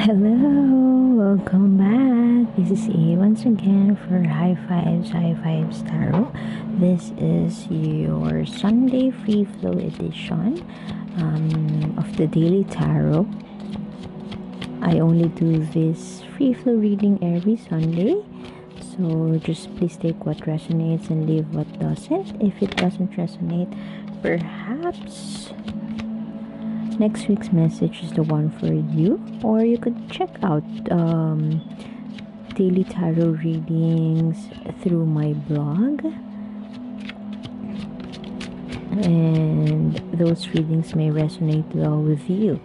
Hello, welcome back. This is A once again for High Fives Tarot. This is your Sunday Free Flow edition of the Daily Tarot. I only do this free flow reading every Sunday. So just please take what resonates and leave what doesn't. If it doesn't resonate, perhaps next week's message is the one for you, or you could check out daily tarot readings through my blog, and those readings may resonate well with you.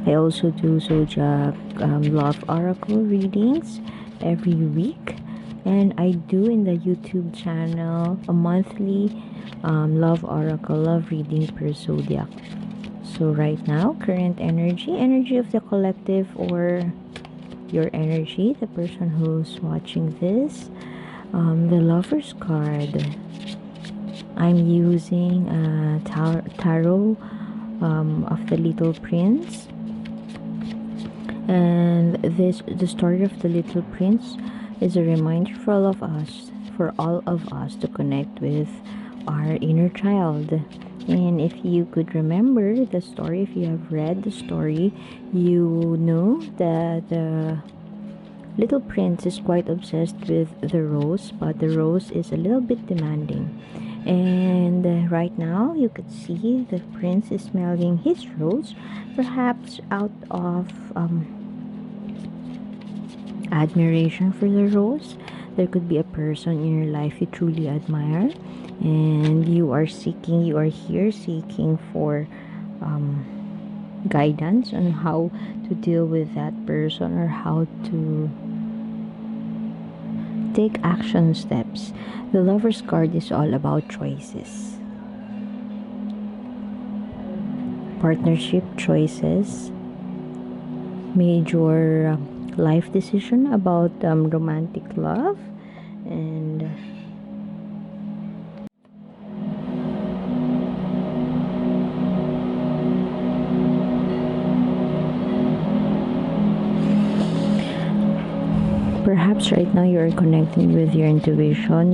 I also do zodiac love oracle readings every week, and I do in the YouTube channel a monthly love oracle love reading per zodiac. So right now, current energy of the collective, or your energy, the person who's watching this, the Lover's card. I'm using tarot of the Little Prince, and the story of the Little Prince is a reminder for all of us to connect with our inner child. And if you could remember the story, if you have read the story, you know that the Little Prince is quite obsessed with the rose, but the rose is a little bit demanding. And right now you could see the prince is smelling his rose, perhaps out of admiration for the rose. There could be a person in your life you truly admire, and you are here seeking for guidance on how to deal with that person, or how to take action steps. The Lover's card is all about choices, partnership choices, major life decision about romantic love, and perhaps right now you are connecting with your intuition.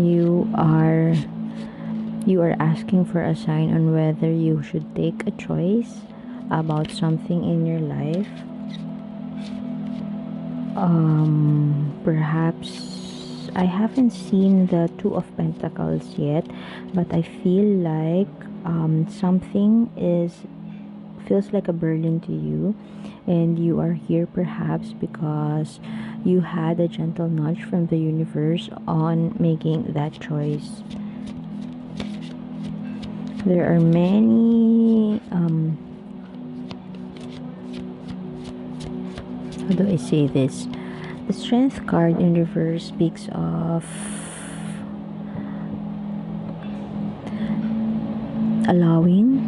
You are asking for a sign on whether you should take a choice about something in your life. Perhaps I haven't seen the Two of Pentacles yet, but I feel like something feels like a burden to you, and you are here perhaps because you had a gentle nudge from the universe on making that choice. There are many how do I say this? The Strength card in reverse speaks of allowing.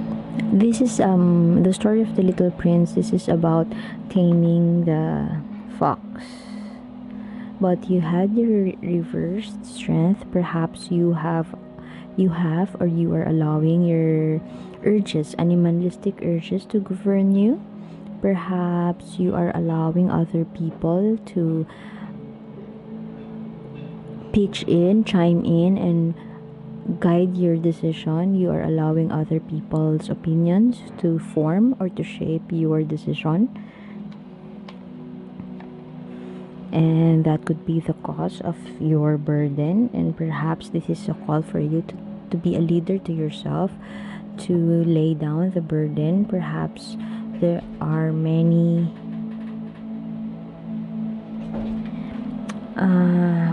This is the story of the Little Prince. This is about taming the fox. But you had your reversed strength. Perhaps you have or you are allowing your urges, animalistic urges, to govern you. Perhaps you are allowing other people to chime in, and guide your decision. You are allowing other people's opinions to form or to shape your decision. And that could be the cause of your burden. And perhaps this is a call for you to be a leader to yourself, to lay down the burden. Perhaps there are many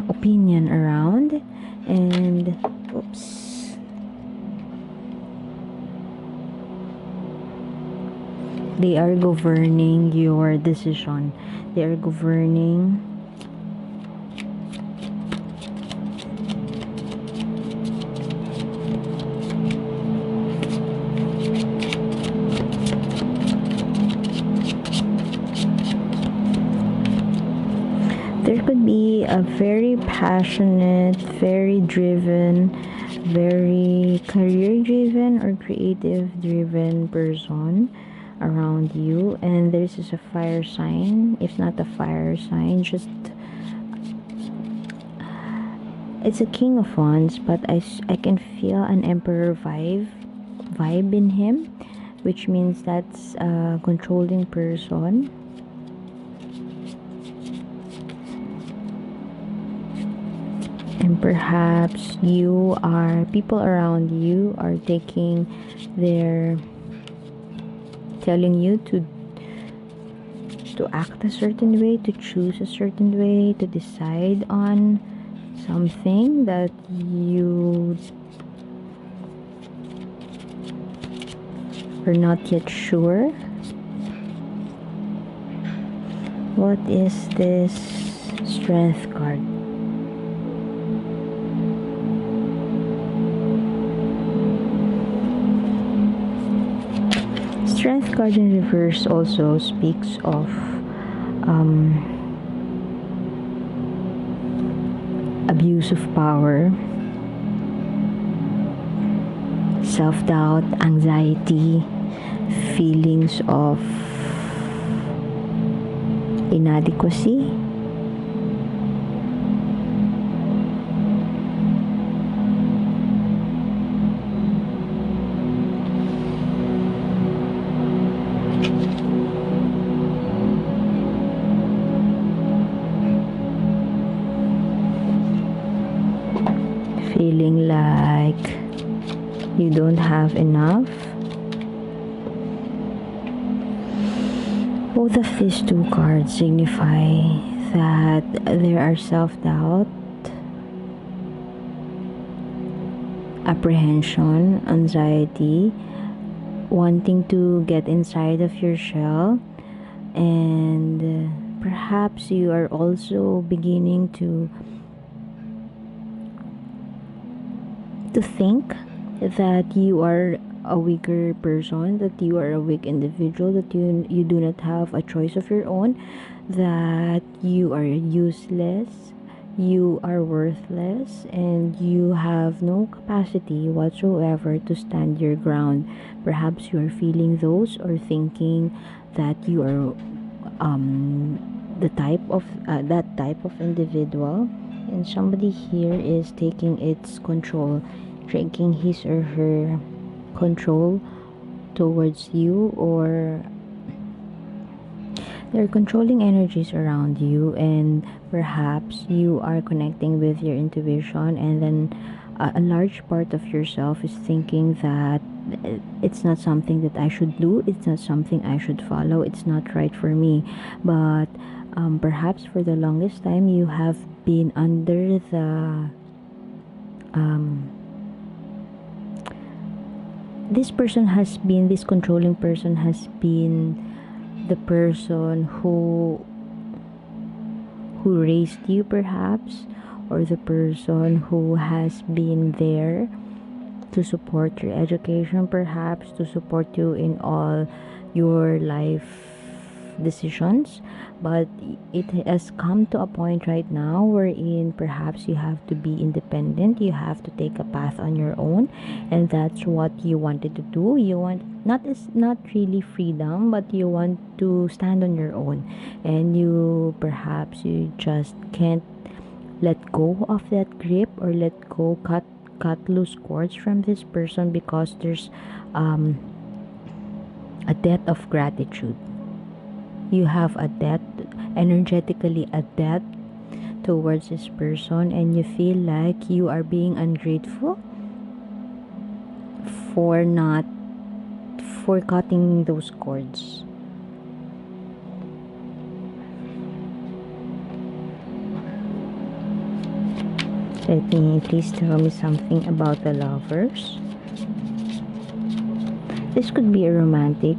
opinion around, and they are governing your decision. They are governing there could be a very passionate, very driven, very career driven or creative driven person around you, and this is a fire sign. If not a fire sign, just it's a king of wands, but I can feel an emperor vibe in him, which means that's a controlling person. And perhaps people around you are telling you to act a certain way, to choose a certain way, to decide on something that you are not yet sure. What is this strength card? Strength card in reverse also speaks of abuse of power, self-doubt, anxiety, feelings of inadequacy. Feeling like you don't have enough. Both of these two cards signify that there are self-doubt, apprehension, anxiety, wanting to get inside of your shell, and perhaps you are also beginning to think that you are a weaker person, that you are a weak individual, that you do not have a choice of your own, that you are useless, you are worthless, and you have no capacity whatsoever to stand your ground. Perhaps you are feeling those, or thinking that you are that type of individual, and somebody here is taking its control, taking his or her control towards you, or there are controlling energies around you, and perhaps you are connecting with your intuition, and then a large part of yourself is thinking that it's not something that I should do, it's not something I should follow, it's not right for me. But perhaps for the longest time you have been under the this controlling person has been the person who raised you, perhaps, or the person who has been there to support your education, perhaps to support you in all your life decisions. But it has come to a point right now wherein perhaps you have to be independent, you have to take a path on your own, and that's what you wanted to do. You want not really freedom, but you want to stand on your own, and you just can't let go of that grip, or cut loose cords from this person, because there's a debt of gratitude. You have a debt, energetically a debt towards this person, and you feel like you are being ungrateful for cutting those cords. Let me please tell me something about the lovers. This could be a romantic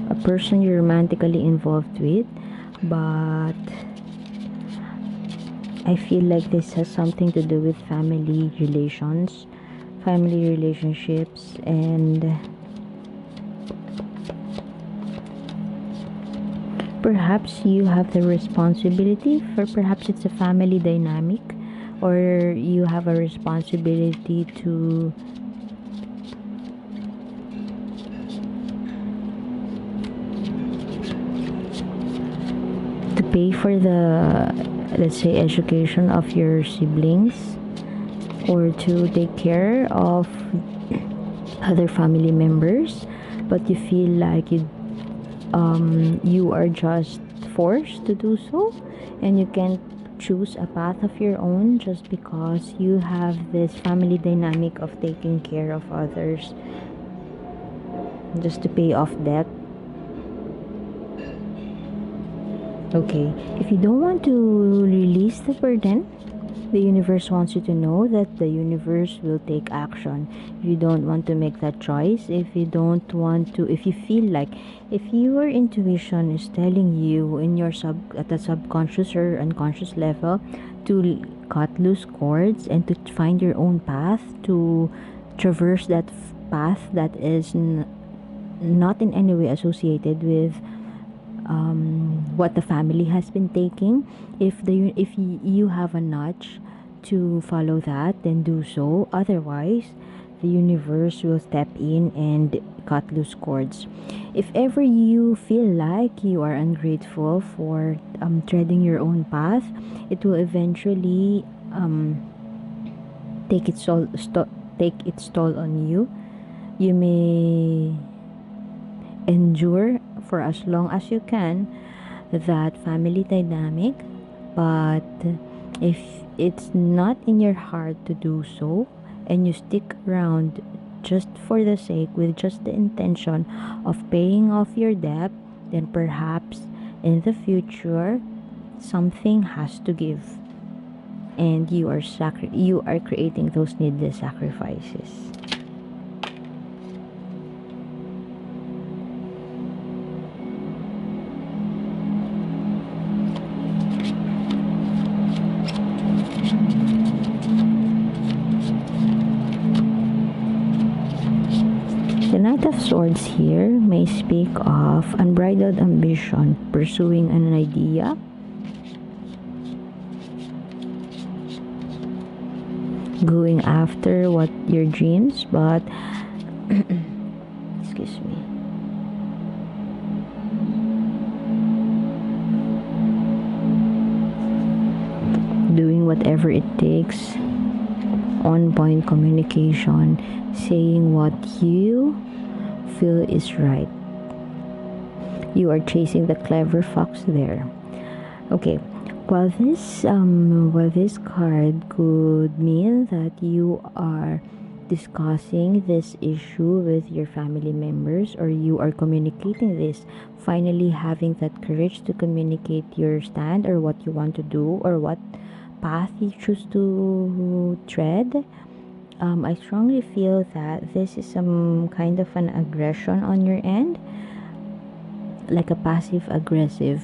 a person you're romantically involved with, but I feel like this has something to do with family relationships, and perhaps you have the responsibility, for perhaps it's a family dynamic, or you have a responsibility to pay for the, let's say, education of your siblings, or to take care of other family members, but you feel like you are just forced to do so, and you can't choose a path of your own just because you have this family dynamic of taking care of others just to pay off debt. Okay, if you don't want to release the burden, the universe wants you to know that the universe will take action. If you don't want to make that choice, if you don't want to, if you feel like, if your intuition is telling you in your at the subconscious or unconscious level to cut loose cords and to find your own path, to traverse that path that is not in any way associated with what the family has been taking. If you have a nudge to follow that, then do so. Otherwise, the universe will step in and cut loose cords. If ever you feel like you are ungrateful for treading your own path, it will eventually take take its toll on you. You may endure for as long as you can that family dynamic, but if it's not in your heart to do so and you stick around just for the sake, with just the intention of paying off your debt, then perhaps in the future something has to give, and you are creating those needless sacrifices. The Knight of Swords here may speak of unbridled ambition, pursuing an idea, going after what your dreams, but excuse me. Doing whatever it takes, on point communication, saying what you feel is right. You are chasing the clever fox there. Okay, while this card could mean that you are discussing this issue with your family members, or you are communicating this, finally having that courage to communicate your stand or what you want to do or what path you choose to tread. I strongly feel that this is some kind of an aggression on your end, like a passive aggressive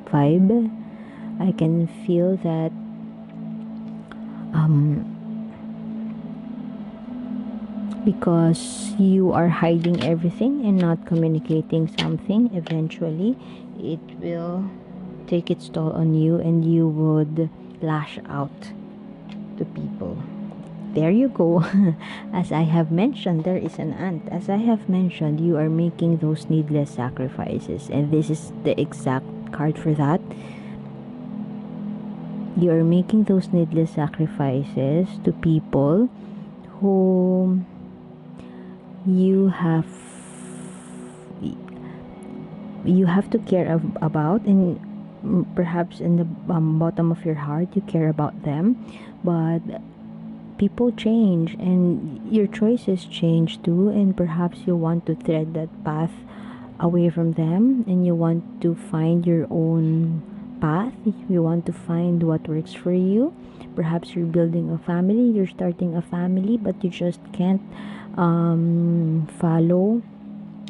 vibe. I can feel that because you are hiding everything and not communicating something, eventually it will take its toll on you and you would lash out to people. There you go. As I have mentioned, there is an ant. As I have mentioned, you are making those needless sacrifices, and this is the exact card for that. You are making those needless sacrifices to people who you have to care about, and perhaps in the bottom of your heart you care about them, but people change and your choices change too, and perhaps you want to thread that path away from them and you want to find your own path. You want to find what works for you. Perhaps you're building a family, you're starting a family, but you just can't follow.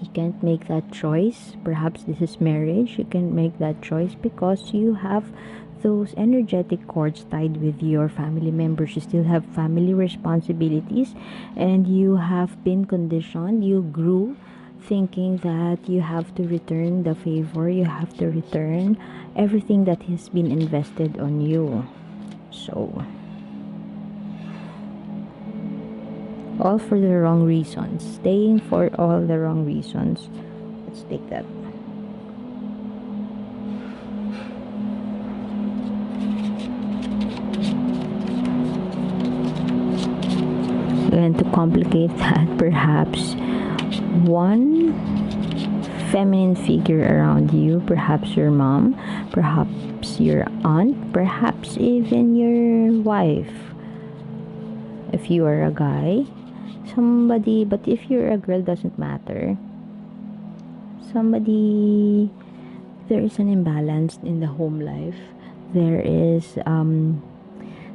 You can't make that choice. Perhaps this is marriage. You can make that choice because you have those energetic cords tied with your family members. You still have family responsibilities, and you have been conditioned. You grew thinking that you have to return the favor, you have to return everything that has been invested on you. So, all for the wrong reasons. Staying for all the wrong reasons. Let's take that. And to complicate that, perhaps one feminine figure around you, perhaps your mom, perhaps your aunt, perhaps even your wife. If you are a guy, somebody, but if you're a girl, doesn't matter. Somebody, there is an imbalance in the home life. There is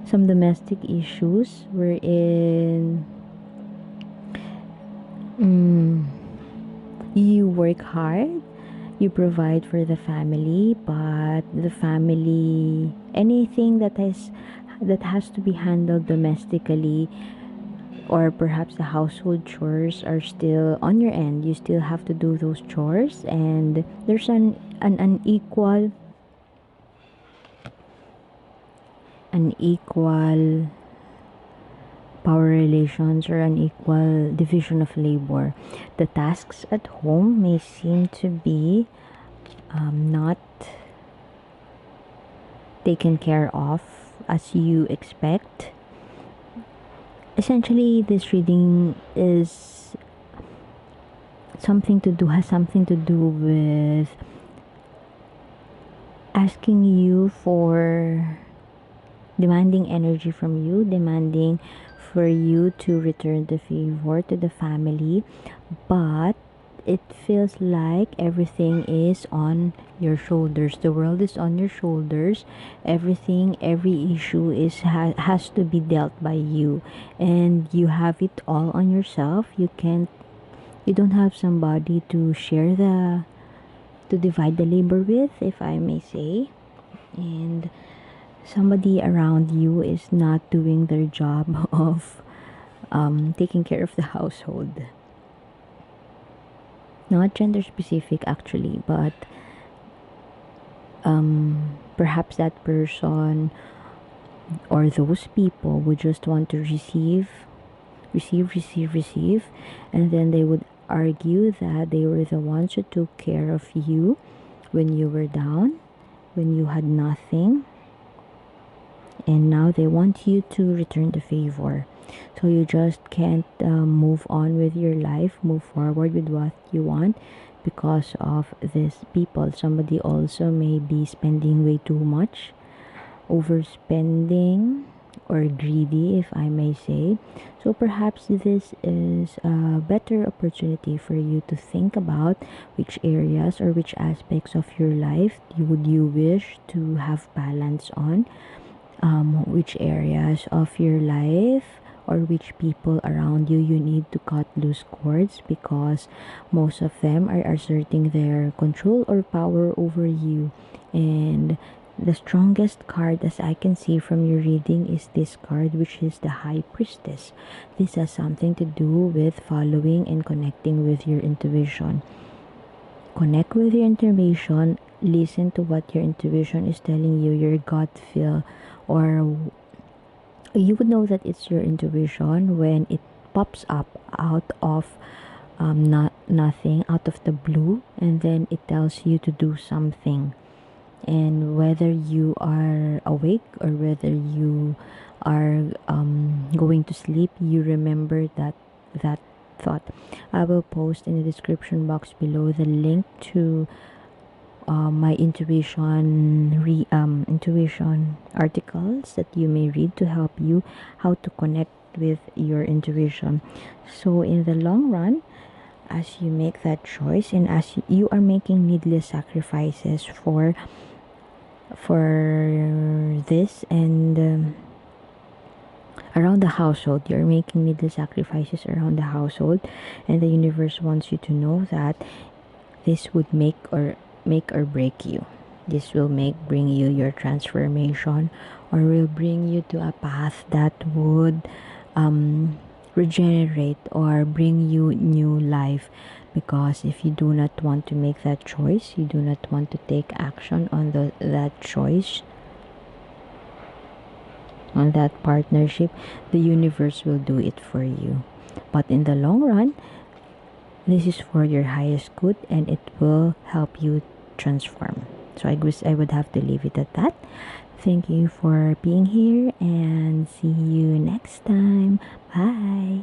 some domestic issues wherein mm, you work hard, you provide for the family, but the family, anything that has to be handled domestically, or perhaps the household chores are still on your end. You still have to do those chores, and there's an unequal power relations or unequal division of labor. The tasks at home may seem to be not taken care of as you expect. Essentially, this reading is has something to do with asking you for demanding energy from you, demanding for you to return the favor to the family, but it feels like everything is on your shoulders. The world is on your shoulders. Everything, every issue has to be dealt by you, and you have it all on yourself. You don't have somebody to to divide the labor with, if I may say. And somebody around you is not doing their job of taking care of the household. Not gender specific, actually, but perhaps that person or those people would just want to receive, and then they would argue that they were the ones who took care of you when you were down, when you had nothing, and now they want you to return the favor. So you just can't move on with your life, move forward with what you want because of these people. Somebody also may be spending way too much, overspending, or greedy, if I may say. So perhaps this is a better opportunity for you to think about which areas or which aspects of your life would you wish to have balance on, which areas of your life or which people around you need to cut loose cords because most of them are asserting their control or power over you. And the strongest card, as I can see from your reading, is this card, which is the High Priestess. This has something to do with following and connecting with your intuition. Connect with your intuition, listen to what your intuition is telling you, your gut feel, or you would know that it's your intuition when it pops up out of nothing, out of the blue, and then it tells you to do something. And whether you are awake or whether you are going to sleep, you remember that thought. I will post in the description box below the link to my intuition articles that you may read to help you how to connect with your intuition. So in the long run, as you make that choice and as you are making needless sacrifices for this, and around the household, you're making needless sacrifices around the household, and the universe wants you to know that this would make or break you. This will bring you your transformation, or will bring you to a path that would regenerate or bring you new life. Because if you do not want to make that choice, you do not want to take action on that choice, on that partnership, the universe will do it for you. But in the long run, this is for your highest good, and it will help you transform. So I would have to leave it at that. Thank you for being here and see you next time. Bye.